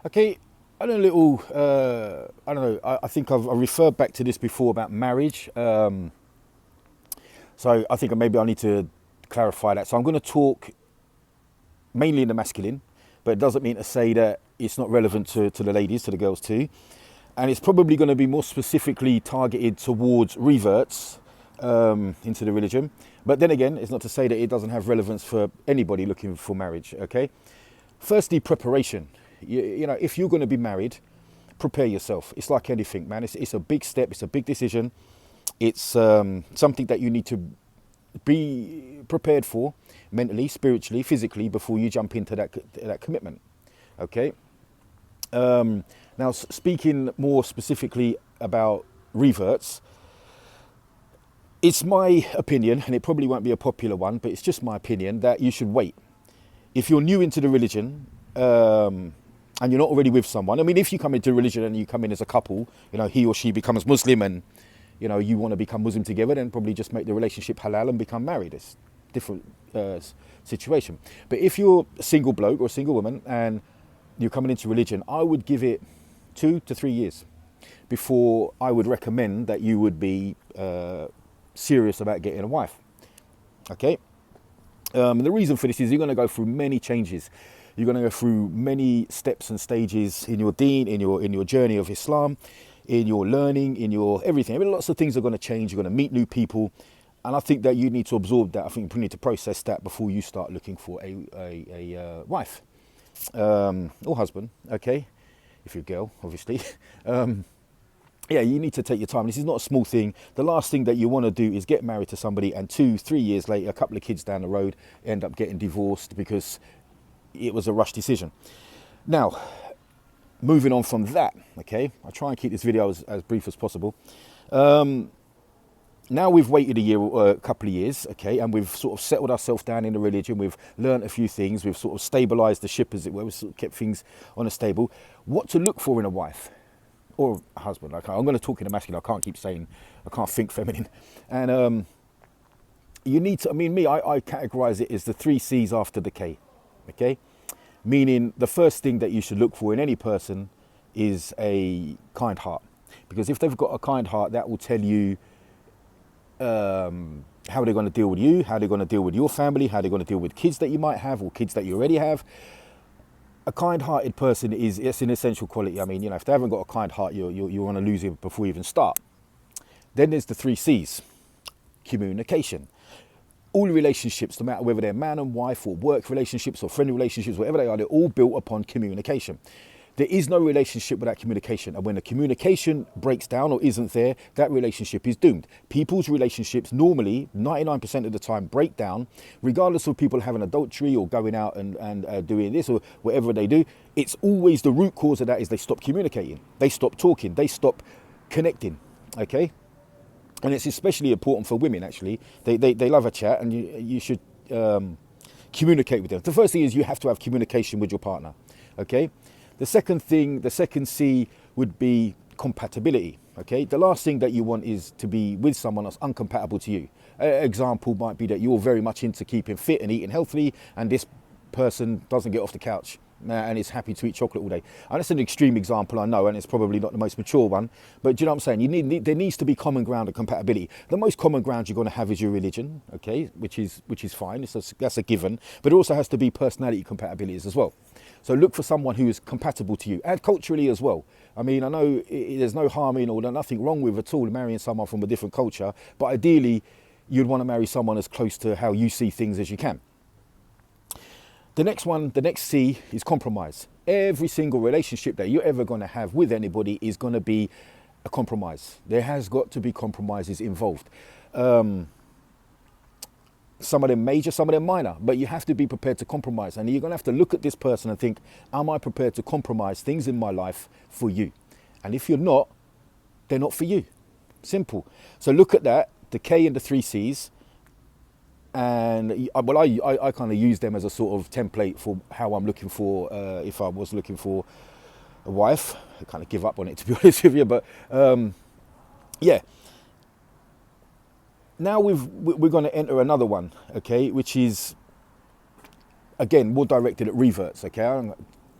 Okay, I know a little. I don't know. I think I referred back to this before about marriage. So I think maybe I need to clarify that. So I'm going to talk mainly in the masculine, but it doesn't mean to say that it's not relevant to the ladies, to the girls too. And it's probably going to be more specifically targeted towards reverts into the religion. But then again, it's not to say that it doesn't have relevance for anybody looking for marriage. Okay. Firstly, preparation. You know, if you're going to be married, prepare yourself. It's like anything, man. It's a big step. It's a big decision. It's something that you need to be prepared for mentally, spiritually, physically before you jump into that commitment. Okay. Now, speaking more specifically about reverts, it's my opinion, and it probably won't be a popular one, but it's just my opinion that you should wait. If you're new into the religion, and you're not already with someone, I mean, if you come into religion and you come in as a couple, you know, he or she becomes Muslim and, you know, you want to become Muslim together, then probably just make the relationship halal and become married. It's a different situation. But if you're a single bloke or a single woman and you're coming into religion, I would give it 2 to 3 years before I would recommend that you would be serious about getting a wife. Okay? And the reason for this is you're going to go through many changes. You're going to go through many steps and stages in your deen, in your journey of Islam, in your learning, in your everything. I mean, lots of things are going to change. You're going to meet new people. And I think that you need to absorb that. I think you need to process that before you start looking for a wife or husband, okay? If you're a girl, obviously. Yeah, you need to take your time. This is not a small thing. The last thing that you want to do is get married to somebody and 2, 3 years later, a couple of kids down the road, end up getting divorced because it was a rush decision. Now, moving on from that, okay, I'll try and keep this video as brief as possible. Now we've waited a year or a couple of years, okay, and we've sort of settled ourselves down in the religion. We've learned a few things. We've sort of stabilised the ship, as it were. We've sort of kept things on a stable. What to look for in a wife or a husband? Okay, I'm going to talk in the masculine. I can't keep saying, I can't think feminine. And you need to, I mean, I categorise it as the 3 C's after the K, okay? Meaning the first thing that you should look for in any person is a kind heart. Because if they've got a kind heart, that will tell you how they're going to deal with you, how they're going to deal with your family, how they're going to deal with kids that you might have or kids that you already have. A kind-hearted person it's an essential quality. I mean, you know, if they haven't got a kind heart, you want to lose it before you even start. Then there's the 3 C's. Communication. All relationships, no matter whether they're man and wife or work relationships or friendly relationships, whatever they are, they're all built upon communication. There is no relationship without communication. And when the communication breaks down or isn't there, that relationship is doomed. People's relationships normally, 99% of the time, break down, regardless of people having adultery or going out and doing this or whatever they do. It's always the root cause of that is they stop communicating. They stop talking. They stop connecting. Okay? And it's especially important for women, actually. They love a chat, and you should communicate with them. The first thing is you have to have communication with your partner. Okay? The second thing, the second C would be compatibility. Okay, the last thing that you want is to be with someone that's uncompatible to you. Example might be that you're very much into keeping fit and eating healthily, and this person doesn't get off the couch and is happy to eat chocolate all day. And that's an extreme example, I know, and it's probably not the most mature one. But do you know what I'm saying? There needs to be common ground and compatibility. The most common ground you're going to have is your religion, okay, which is fine. That's a given. But it also has to be personality compatibilities as well. So look for someone who is compatible to you, and culturally as well. I mean, I know there's no harm in or nothing wrong with at all marrying someone from a different culture, but ideally you'd want to marry someone as close to how you see things as you can. The next one, the next C is compromise. Every single relationship that you're ever going to have with anybody is going to be a compromise. There has got to be compromises involved. Some of them major, some of them minor, but you have to be prepared to compromise. And you're going to have to look at this person and think, am I prepared to compromise things in my life for you? And if you're not, they're not for you. Simple. So look at that, the K and the 3 C's. And well, I kind of use them as a sort of template for how I'm looking for, if I was looking for a wife. I kind of give up on it, to be honest with you, but yeah. Now we're going to enter another one, okay, which is, again, more directed at reverts, okay?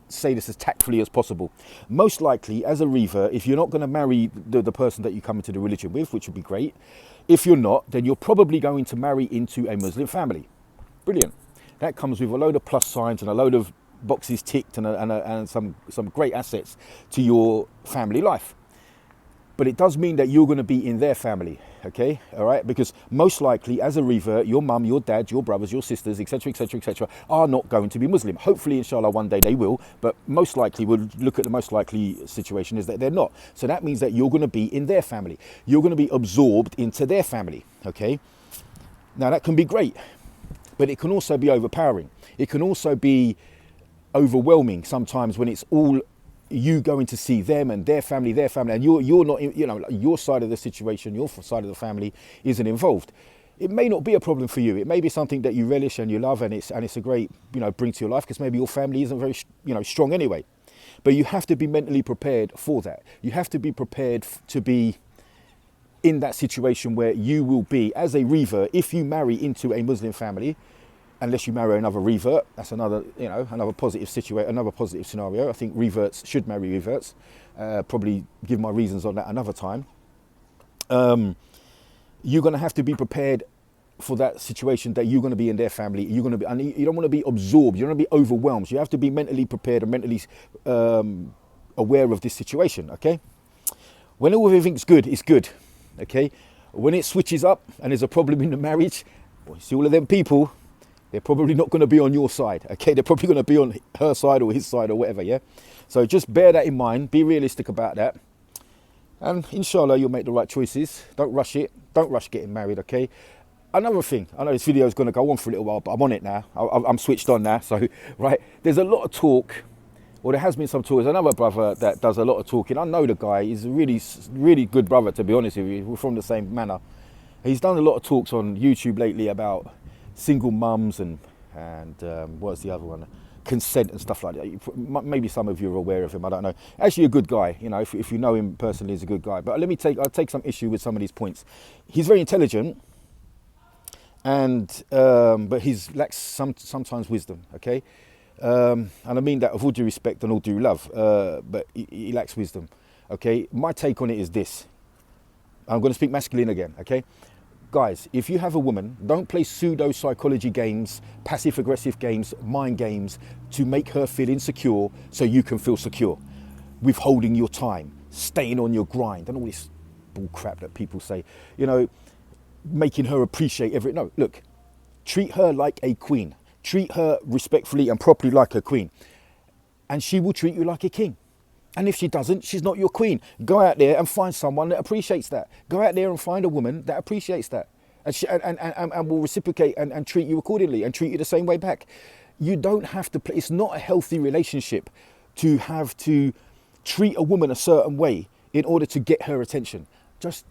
say this as tactfully as possible. Most likely, as a revert, if you're not going to marry the person that you come into the religion with, which would be great, if you're not, then you're probably going to marry into a Muslim family. Brilliant. That comes with a load of plus signs and a load of boxes ticked and some great assets to your family life. But it does mean that you're going to be in their family, okay? All right? Because most likely, as a revert, your mum, your dad, your brothers, your sisters, etc., etc., etc., are not going to be Muslim. Hopefully, inshallah, one day they will. But most likely, we'll look at the most likely situation is that they're not. So that means that you're going to be in their family. You're going to be absorbed into their family, okay? Now, that can be great, but it can also be overpowering. It can also be overwhelming sometimes when it's all you going to see them and their family, and you're not, you know, your side of the situation, your side of the family isn't involved. It may not be a problem for you. It may be something that you relish and you love, and it's a great, you know, bring to your life, because maybe your family isn't very, you know, strong anyway. But you have to be mentally prepared for that. You have to be prepared to be in that situation where you will be, as a revert, if you marry into a Muslim family, unless you marry another revert, that's another, you know, another positive scenario. I think reverts should marry reverts. Probably give my reasons on that another time. You're going to have to be prepared for that situation that you're going to be in their family. You're going to be, and you don't want to be absorbed. You don't want to be overwhelmed. So you have to be mentally prepared and mentally aware of this situation. Okay. When everything's good, it's good. Okay. When it switches up and there's a problem in the marriage, well, you see all of them people, they're probably not going to be on your side, okay? They're probably going to be on her side or his side or whatever, yeah? So just bear that in mind. Be realistic about that. And inshallah, you'll make the right choices. Don't rush it. Don't rush getting married, okay? Another thing, I know this video is going to go on for a little while, but I'm on it now. I'm switched on now. So, right, there's a lot of talk, or there has been some talk. There's another brother that does a lot of talking. I know the guy. He's a really, really good brother, to be honest with you. We're from the same manor. He's done a lot of talks on YouTube lately about single mums and what's the other one? Consent and stuff like that. Maybe some of you are aware of him. I don't know. Actually, a good guy. You know, if you know him personally, he's a good guy. But I'll take some issue with some of these points. He's very intelligent, and but he lacks sometimes wisdom. Okay, and I mean that with all due respect and all due love. But he lacks wisdom. Okay, my take on it is this. I'm going to speak masculine again. Okay. Guys, if you have a woman, don't play pseudo-psychology games, passive-aggressive games, mind games to make her feel insecure so you can feel secure. Withholding your time, staying on your grind, and all this bull crap that people say. You know, making her appreciate everything. No, look, treat her like a queen. Treat her respectfully and properly like a queen. And she will treat you like a king. And if she doesn't, she's not your queen. Go out there and find someone that appreciates that. Go out there and find a woman that appreciates that. And will reciprocate and treat you accordingly and treat you the same way back. You don't have to play. It's not a healthy relationship to have to treat a woman a certain way in order to get her attention. Just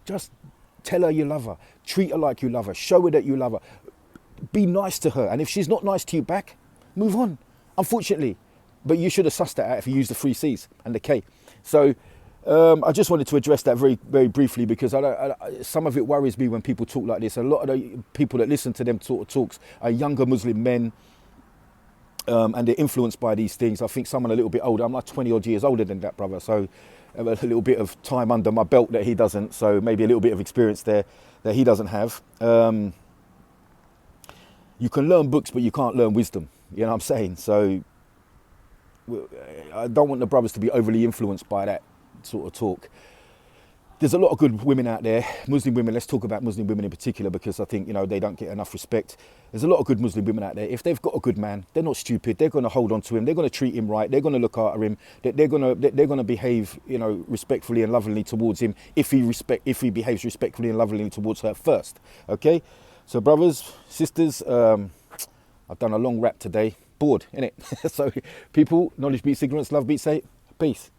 tell her you love her. Treat her like you love her. Show her that you love her. Be nice to her. And if she's not nice to you back, move on, unfortunately. But you should have sussed that out if you used the 3 C's and the K. So I just wanted to address that very, very briefly, because some of it worries me when people talk like this. A lot of the people that listen to them talks are younger Muslim men, and they're influenced by these things. I think someone a little bit older. I'm like 20 odd years older than that brother, so I have a little bit of time under my belt that he doesn't. So maybe a little bit of experience there that he doesn't have. You can learn books, but you can't learn wisdom. You know what I'm saying? So I don't want the brothers to be overly influenced by that sort of talk. There's a lot of good women out there, Muslim women. Let's talk about Muslim women in particular, because I think, you know, they don't get enough respect. There's a lot of good Muslim women out there. If they've got a good man, they're not stupid. They're going to hold on to him. They're going to treat him right. They're going to look after him. They're going to behave, you know, respectfully and lovingly towards him if he behaves respectfully and lovingly towards her first. Okay, so brothers, sisters, I've done a long rap today. Bored, innit? So people, knowledge beats ignorance, love beats hate. Peace.